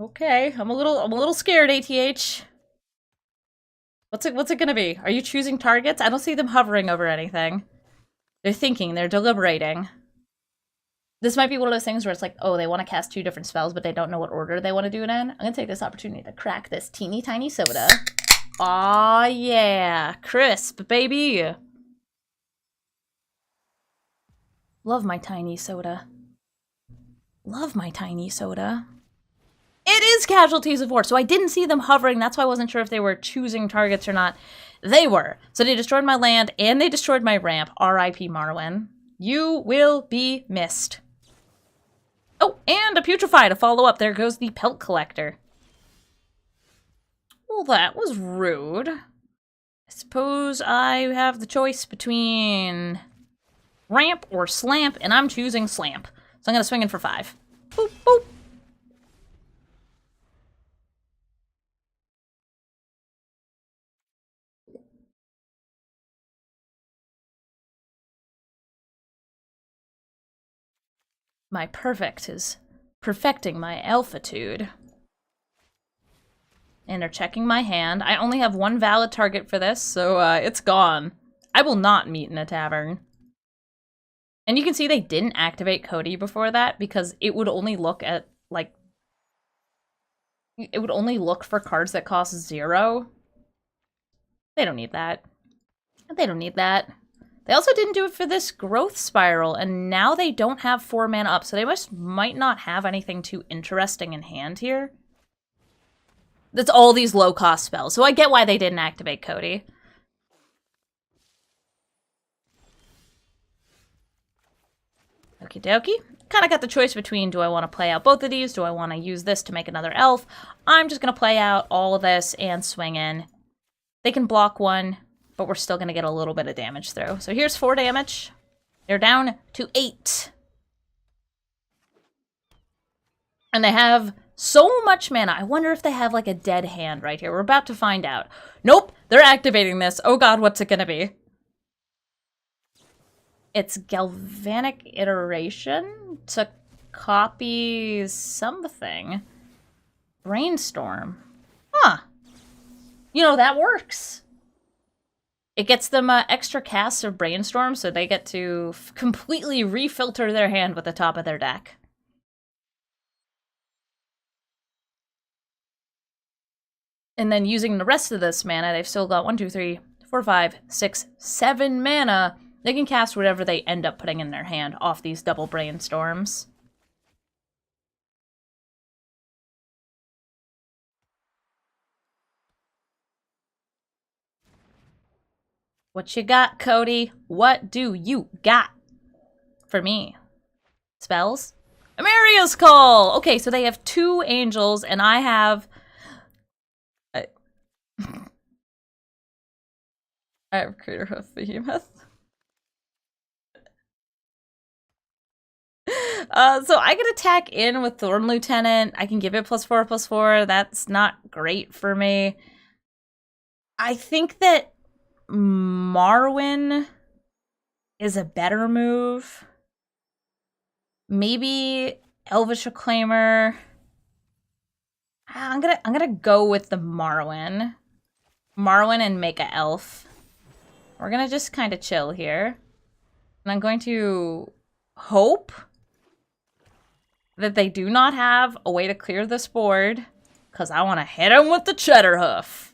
Okay, I'm a little scared, ATH. What's it gonna be? Are you choosing targets? I don't see them hovering over anything. They're thinking, they're deliberating. This might be one of those things where it's like, oh, they want to cast 2 different spells, but they don't know what order they want to do it in. I'm gonna take this opportunity to crack this teeny tiny soda. Aw, yeah. Crisp, baby. Love my tiny soda. Love my tiny soda. It is Casualties of War, so I didn't see them hovering. That's why I wasn't sure if they were choosing targets or not. They were. So they destroyed my land, and they destroyed my ramp. R.I.P. Marwyn. You will be missed. Oh, and a Putrefy to follow up. There goes the Pelt Collector. Well, that was rude. I suppose I have the choice between ramp or slamp, and I'm choosing slamp. So I'm going to swing in for 5. Boop, boop. My perfect is perfecting my alphitude. And they're checking my hand. I only have 1 valid target for this, so it's gone. I will not meet in a tavern. And you can see they didn't activate Cody before that because it would only look at, like... It would only look for cards that cost 0. They don't need that. They don't need that. They also didn't do it for this growth spiral, and now they don't have 4 mana up, so they might not have anything too interesting in hand here. That's all these low-cost spells, so I get why they didn't activate Cody. Okie dokie. Kind of got the choice between, do I want to play out both of these? Do I want to use this to make another elf? I'm just going to play out all of this and swing in. They can block 1, but we're still going to get a little bit of damage through. So here's 4 damage. They're down to 8. And they have so much mana. I wonder if they have like a dead hand right here. We're about to find out. Nope, they're activating this. Oh god, what's it going to be? It's Galvanic Iteration to copy something. Brainstorm. Huh. You know, that works. It gets them extra casts of Brainstorm, so they get to completely refilter their hand with the top of their deck. And then using the rest of this mana, they've still got 1, 2, 3, 4, 5, 6, 7 mana. They can cast whatever they end up putting in their hand off these double Brainstorms. What you got, Cody? What do you got for me? Spells? Amaria's Call! Okay, so they have 2 angels, and I have... I have Crater Hoof Behemoth. So I can attack in with Thorn Lieutenant. I can give it +4/+4. That's not great for me. I think that Marwyn is a better move. Maybe Elvish Reclaimer. I'm gonna go with the Marwyn. Marwyn and make a elf. We're gonna just kind of chill here. And I'm going to hope that they do not have a way to clear this board, because I want to hit them with the Cheddar Hoof.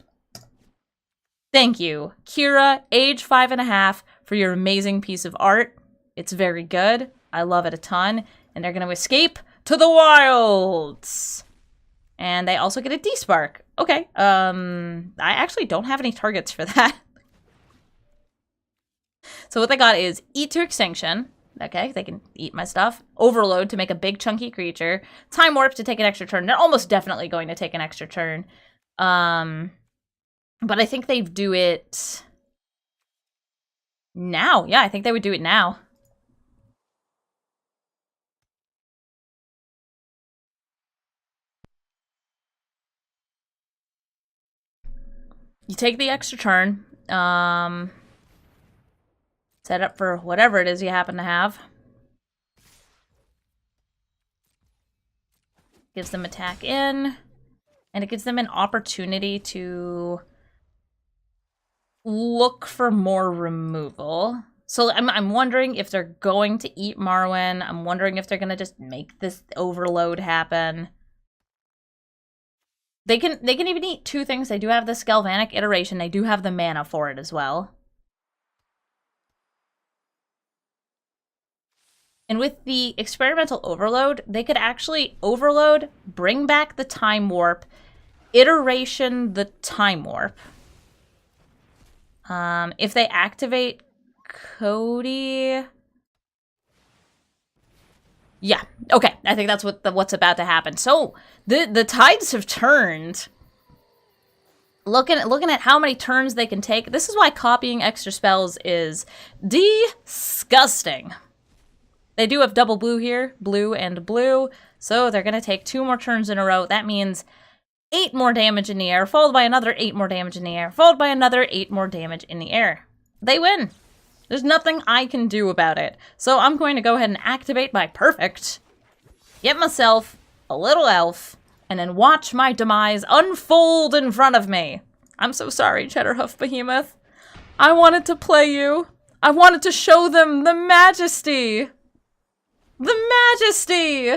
Thank you, Kira, age 5.5, for your amazing piece of art. It's very good. I love it a ton. And they're going to escape to the wilds. And they also get a D-Spark. Okay, I actually don't have any targets for that. So what they got is Eat to Extinction. Okay, they can eat my stuff. Overload to make a big chunky creature. Time Warp to take an extra turn. They're almost definitely going to take an extra turn. But I think they do it now. Yeah, I think they would do it now. You take the extra turn. Set up for whatever it is you happen to have. Gives them attack in. And it gives them an opportunity to look for more removal. So I'm wondering if they're going to eat Marwyn. I'm wondering if they're going to just make this overload happen. They can even eat two things. They do have the Galvanic iteration. They do have the mana for it as well. And with the experimental overload, they could actually overload, bring back the time warp, iteration the time warp. If they activate Cody... Yeah, okay. I think that's what's about to happen. So, the tides have turned. Looking at how many turns they can take, this is why copying extra spells is disgusting. They do have double blue here, blue and blue, so they're going to take 2 more turns in a row. That means 8 more damage in the air, followed by another 8 more damage in the air, followed by another 8 more damage in the air. They win. There's nothing I can do about it. So I'm going to go ahead and activate my Perfect, get myself a little elf, and then watch my demise unfold in front of me. I'm so sorry, Cheddarhoof Behemoth. I wanted to play you. I wanted to show them the majesty. The majesty!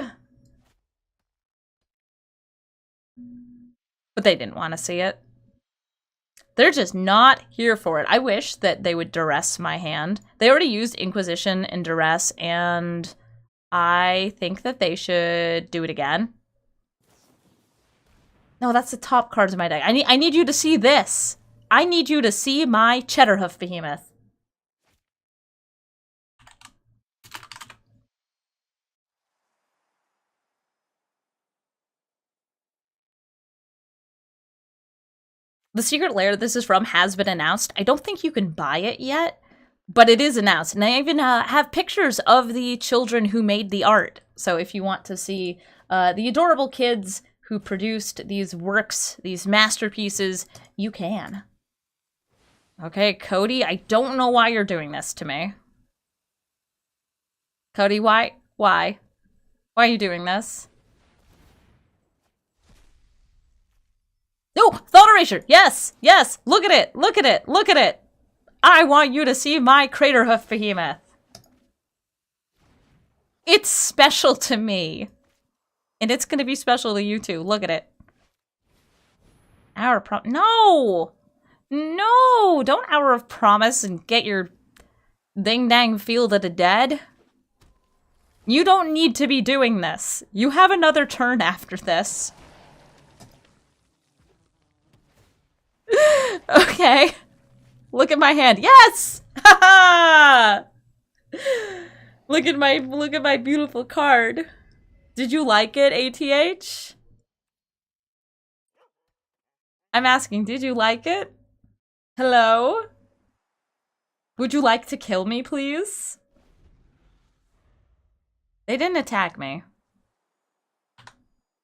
But they didn't want to see it. They're just not here for it. I wish that they would duress my hand. They already used Inquisition and Duress, and I think that they should do it again. No, that's the top cards of my deck. I need you to see this. I need you to see my Cheddarhoof Behemoth. The secret lair that this is from has been announced. I don't think you can buy it yet, but it is announced. And I even have pictures of the children who made the art. So if you want to see the adorable kids who produced these works, these masterpieces, you can. Okay, Cody, I don't know why you're doing this to me. Cody, why? Why? Why are you doing this? No! Thought Erasure! Yes! Yes! Look at it! Look at it! Look at it! I want you to see my Craterhoof Behemoth. It's special to me. And it's gonna be special to you too. Look at it. Hour of Promise. No! No! Don't Hour of Promise and get your ding-dang Field of the Dead. You don't need to be doing this. You have another turn after this. Okay. Look at my hand. Yes! Ha Look at my beautiful card. Did you like it, ATH? I'm asking, did you like it? Hello? Would you like to kill me, please? They didn't attack me.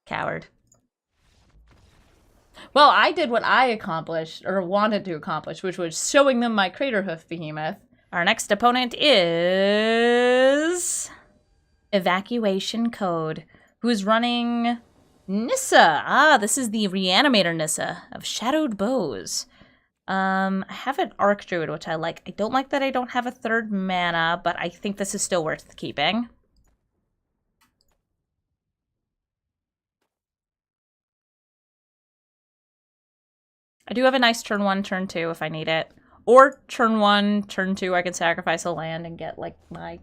Coward. Well, I did what I accomplished, or wanted to accomplish, which was showing them my Craterhoof Behemoth. Our next opponent is... Evacuation Code, who's running Nissa. Ah, this is the Reanimator Nissa of Shadowed Bows. I have an Arc Druid, which I like. I don't like that I don't have a 3rd mana, but I think this is still worth keeping. I do have a nice turn 1, turn 2 if I need it. Or turn 1, turn 2, I can sacrifice a land and get, like, my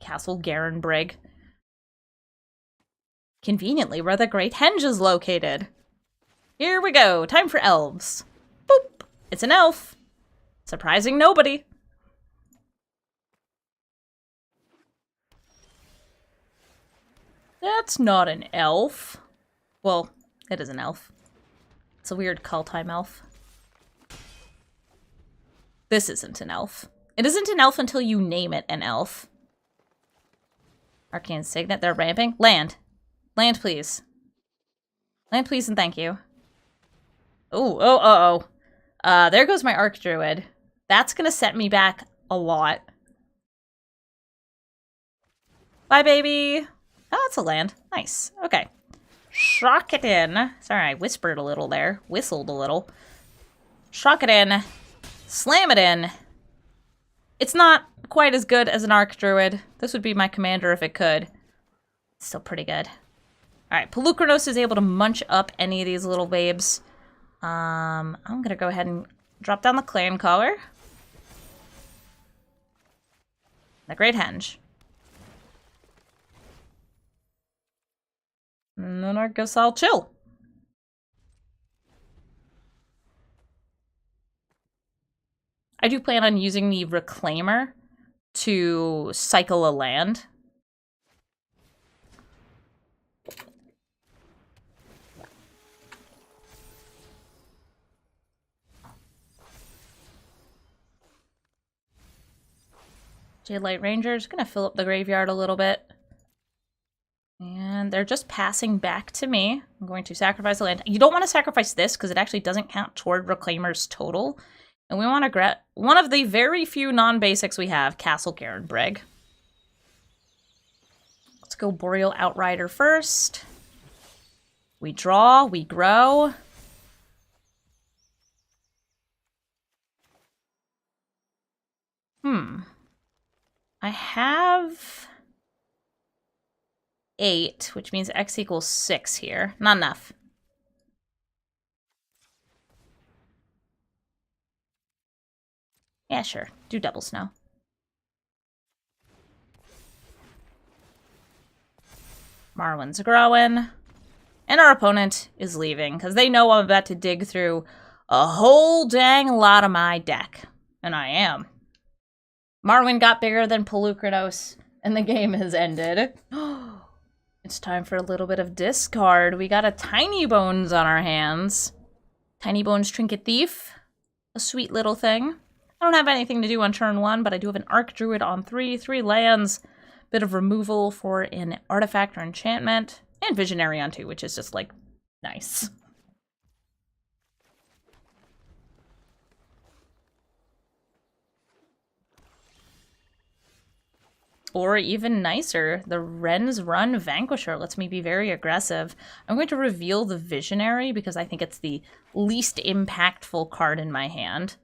Castle Garenbrig. Conveniently, where the Great Henge is located. Here we go. Time for elves. Boop. It's an elf. Surprising nobody. That's not an elf. Well, it is an elf. It's a weird call time elf. This isn't an elf. It isn't an elf until you name it an elf. Arcane Signet, they're ramping. Land. Land, please. Land, please, and thank you. Ooh, there goes my Arc Druid. That's gonna set me back a lot. Bye, baby. Oh, that's a land. Nice. Okay. Shock it in. Sorry, I whispered a little there. Whistled a little. Shock it in. Slam it in. It's not quite as good as an Archdruid. This would be my commander if it could. Still pretty good. Alright, Polukranos is able to munch up any of these little babes. I'm gonna go ahead and drop down the Clancaller. The Great Henge. And then I guess I'll chill. I do plan on using the Reclaimer to cycle a land. Jadelight Ranger's gonna fill up the graveyard a little bit. And they're just passing back to me. I'm going to sacrifice the land. You don't want to sacrifice this because it actually doesn't count toward Reclaimer's total. And we want to grab one of the very few non-basics we have, Castle Garenbrig. Let's go Boreal Outrider first. We draw, we grow. I have 8, which means X equals 6 here. Not enough. Yeah, sure. Do double snow. Marwyn's growing. And our opponent is leaving, because they know I'm about to dig through a whole dang lot of my deck. And I am. Marwyn got bigger than Polukranos, and the game has ended. It's time for a little bit of discard. We got a Tiny Bones on our hands. Tiny Bones Trinket Thief. A sweet little thing. I don't have anything to do on turn 1, but I do have an Archdruid on 3 lands. Bit of removal for an artifact or enchantment. And Visionary on 2, which is just, like, nice. Or even nicer, the Wren's Run Vanquisher lets me be very aggressive. I'm going to reveal the Visionary because I think it's the least impactful card in my hand.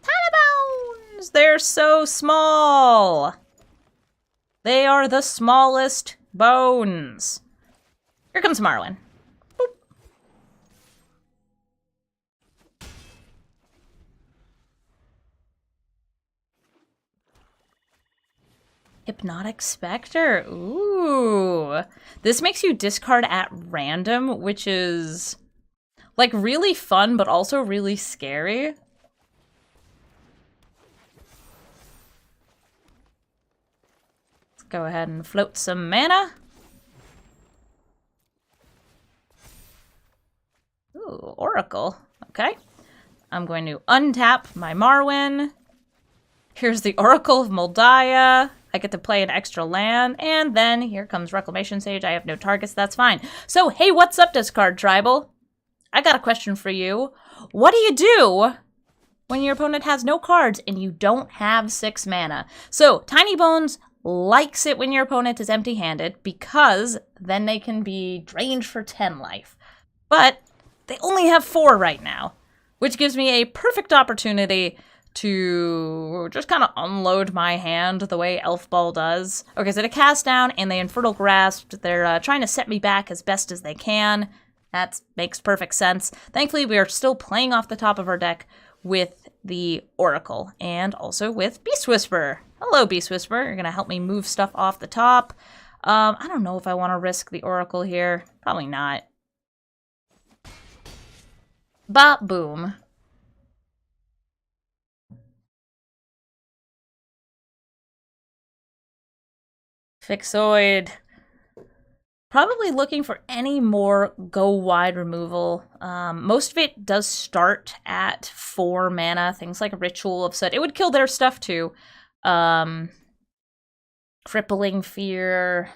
Tiny Bones! They're so small! They are the smallest bones. Here comes Marwyn. Hypnotic Spectre. Ooh. This makes you discard at random, which is, like, really fun, but also really scary. Let's go ahead and float some mana. Ooh, Oracle. Okay. I'm going to untap my Marwyn. Here's the Oracle of Moldiah. I get to play an extra land, and then here comes Reclamation Sage. I have no targets, that's fine. So, hey, what's up, Discard Tribal? I got a question for you. What do you do when your opponent has no cards and you don't have 6 mana? So, Tiny Bones likes it when your opponent is empty-handed because then they can be drained for 10 life. But they only have 4 right now, which gives me a perfect opportunity to just kind of unload my hand the way Elf Ball does. Okay, so they cast down and they Infernal Grasp. They're trying to set me back as best as they can. That makes perfect sense. Thankfully, we are still playing off the top of our deck with the Oracle and also with Beast Whisperer. Hello, Beast Whisperer. You're going to help me move stuff off the top. I don't know if I want to risk the Oracle here. Probably not. Bop, boom. Fixoid. Probably looking for any more go-wide removal. Most of it does start at 4 mana. Things like Ritual of Soot. It would kill their stuff too. Crippling Fear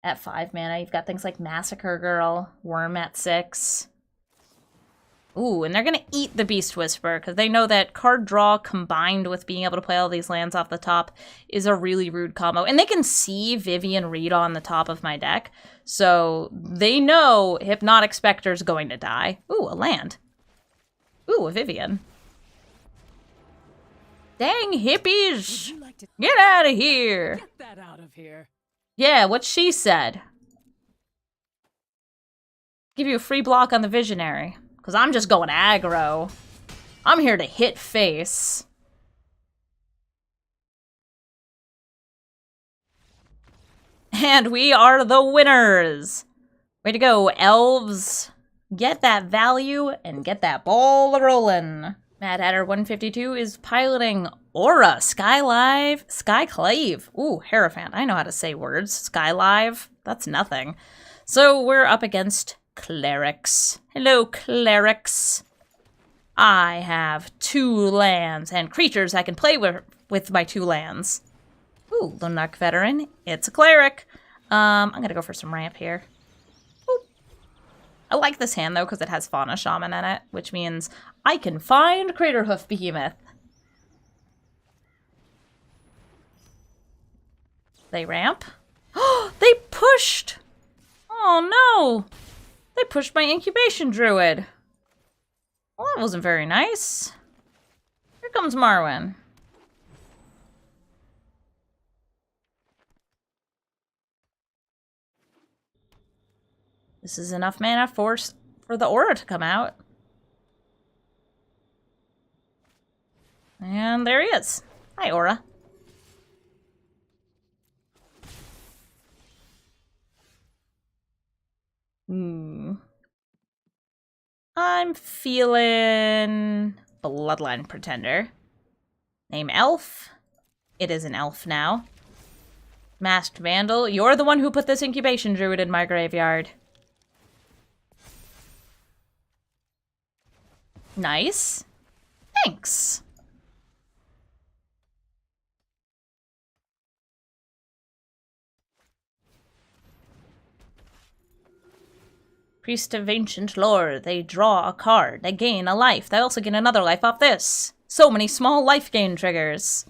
at 5 mana. You've got things like Massacre Girl, Worm at 6. Ooh, and they're going to eat the Beast Whisperer because they know that card draw combined with being able to play all these lands off the top is a really rude combo. And they can see Vivien Reid on the top of my deck, so they know Hypnotic Specter's going to die. Ooh, a land. Ooh, a Vivien. Dang hippies! Get out of here! Get that out of here. Yeah, what she said. Give you a free block on the Visionary. Because I'm just going aggro. I'm here to hit face. And we are the winners! Way to go, elves. Get that value and get that ball rolling. Mad Hatter 152 is piloting Aura, Skyclave. Ooh, Hierophant. I know how to say words. Skylive. That's nothing. So we're up against clerics. Hello, clerics. I have 2 lands and creatures I can play with my 2 lands. Ooh, Lunark Veteran. It's a cleric. I'm gonna go for some ramp here. Ooh. I like this hand though because it has Fauna Shaman in it, which means I can find Craterhoof Behemoth. They ramp. Oh, they pushed! Oh no! They pushed my Incubation Druid. Well, that wasn't very nice. Here comes Marwyn. This is enough mana for the Aura to come out. And there he is. Hi, Aura. I'm feeling Bloodline Pretender. Name Elf. It is an elf now. Masked Vandal. You're the one who put this Incubation Druid in my graveyard. Nice. Thanks. Priest of Ancient Lore. They draw a card. They gain a life. They also gain another life off this. So many small life gain triggers.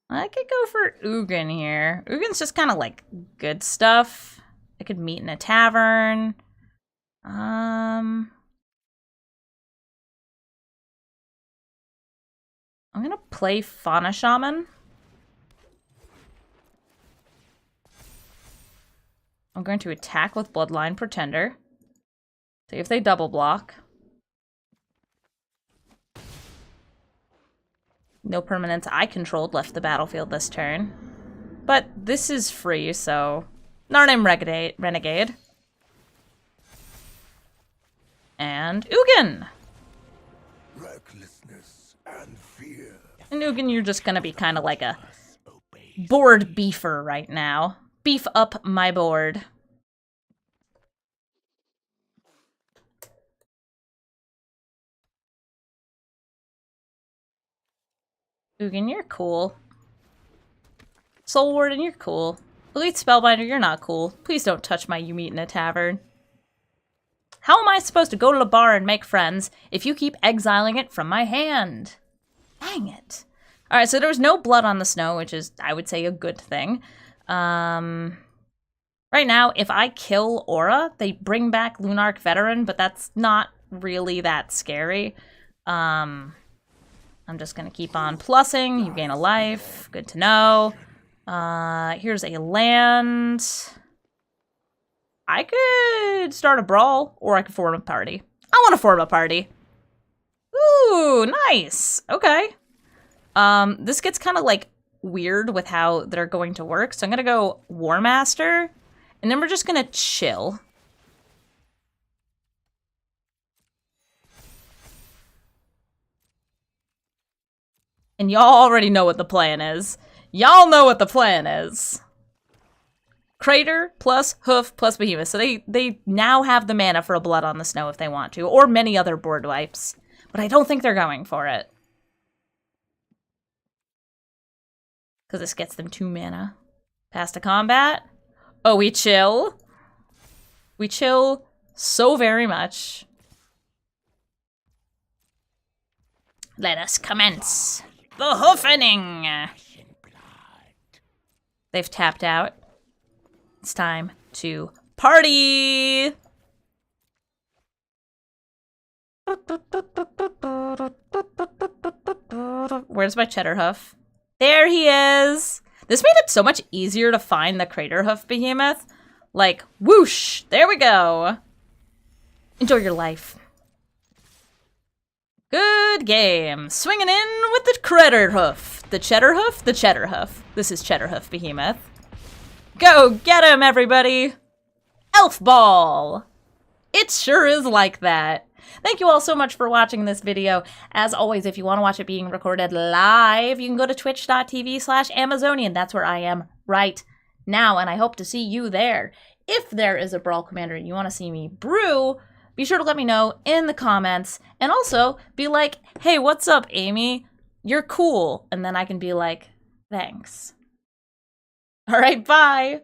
I could go for Ugin here. Ugin's just kind of like good stuff. I could meet in a tavern. I'm gonna play Fauna Shaman. I'm going to attack with Bloodline Pretender. See if they double block. No permanents I controlled left the battlefield this turn. But this is free, so... Narnim Renegade. And Ugin! Recklessness and fear. And Ugin, you're just gonna be kind of like a board beefer right now. Beef up my board. Ugin, you're cool. Soul Warden, you're cool. Elite Spellbinder, you're not cool. Please don't touch my You Meet in a Tavern. How am I supposed to go to the bar and make friends if you keep exiling it from my hand? Dang it. Alright, so there was no blood on the snow, which is, I would say, a good thing. Right now, if I kill Aura, they bring back Lunark Veteran, but that's not really that scary. I'm just gonna keep on plussing. You gain a life. Good to know. Here's a land. I could start a brawl, or I could form a party. I want to form a party. Ooh, nice. Okay. This gets kind of like weird with how they're going to work. So I'm gonna go War Master, and then we're just gonna chill. And y'all already know what the plan is. Y'all know what the plan is. Crater plus Hoof plus Behemoth. So they now have the mana for a Blood on the Snow if they want to, or many other board wipes. But I don't think they're going for it. Because this gets them 2 mana. Pass to combat. Oh, we chill. We chill so very much. Let us commence the hoofening. They've tapped out. It's time to party. Where's my cheddar hoof? There he is. This made it so much easier to find the crater hoof behemoth. Like, whoosh, there we go. Enjoy your life. Good game. Swinging in with the crater hoof. The cheddar hoof, the cheddar hoof. This is cheddar hoof behemoth. Go get him, everybody. Elf ball. It sure is like that. Thank you all so much for watching this video. As always, if you want to watch it being recorded live, you can go to twitch.tv/Amazonian. That's where I am right now, and I hope to see you there. If there is a Brawl commander and you want to see me brew, be sure to let me know in the comments, and also be like, hey, what's up, Amy? You're cool. And then I can be like, thanks. All right, bye.